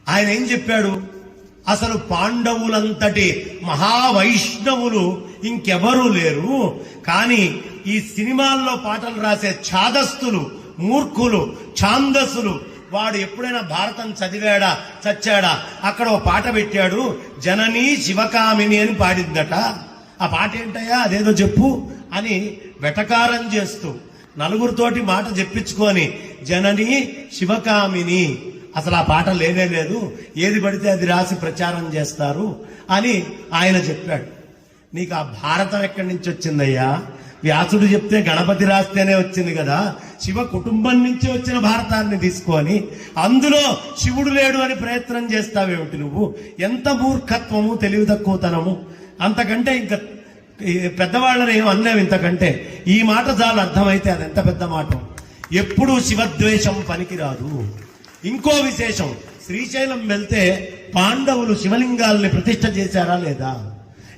ఆయన ఏం చెప్పాడు? అసలు పాండవులంతటి మహావైష్ణవులు ఇంకెవరూ లేరు. కానీ ఈ సినిమాల్లో పాటలు రాసే ఛాదస్తులు, మూర్ఖులు, ఛాందసులు, వాడు ఎప్పుడైనా భారతం చదివాడా, చచ్చాడా? అక్కడ ఓ పాట పెట్టాడు, జననీ శివకామిని అని పాడిందట. ఆ పాట ఏంటయ్యా, అదేదో చెప్పు అని వెటకారం చేస్తూ నలుగురితోటి మాట చెప్పించుకొని జననీ శివకామిని, అసలు ఆ పాట లేనే లేదు, ఏది పడితే అది రాసి ప్రచారం చేస్తారు అని ఆయన చెప్పాడు. నీకు ఆ భారతం ఎక్కడి నుంచి వచ్చిందయ్యా? వ్యాసుడు చెప్తే గణపతి రాస్తేనే వచ్చింది కదా. శివ కుటుంబం నుంచి వచ్చిన భారతాన్ని తీసుకొని అందులో శివుడు లేడు అని ప్రయత్నం చేస్తావేమిటి నువ్వు? ఎంత మూర్ఖత్వము, తెలివి తక్కువతనము! అంతకంటే ఇంకా పెద్దవాళ్ళని ఏం అనలేము. ఇంతకంటే ఈ మాట చాలా అర్థమైతే అది ఎంత పెద్ద మాట. ఎప్పుడూ శివద్వేషం పనికిరాదు. ఇంకో విశేషం, శ్రీశైలం వెళ్తే పాండవులు శివలింగాల్ని ప్రతిష్ఠ చేశారా లేదా?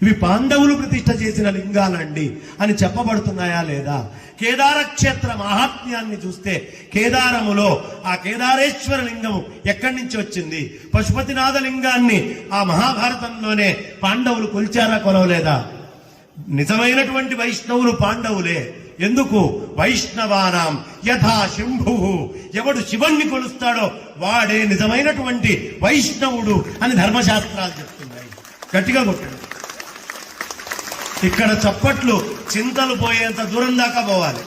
ఇవి పాండవులు ప్రతిష్ఠ చేసిన లింగాలండి అని చెప్పబడుతున్నాయా లేదా? కేదార క్షేత్ర మహాత్మ్యాన్ని చూస్తే కేదారములో ఆ కేదారేశ్వర లింగము ఎక్కడి నుంచి వచ్చింది? పశుపతినాథ లింగాన్ని ఆ మహాభారతంలోనే పాండవులు కొలిచారా, కొలవలేదా? నిజమైనటువంటి వైష్ణవులు పాండవులే. ఎందుకు? వైష్ణవానాం యథా శంభు, ఎవడు శివుణ్ణి కొలుస్తాడో వాడే నిజమైనటువంటి వైష్ణవుడు అని ధర్మశాస్త్రాలు చెప్తున్నాయి. గట్టిగా కొట్టాడు. ఇక్కడ చప్పట్లు చింతలు పోయేంత దూరం దాకా పోవాలి.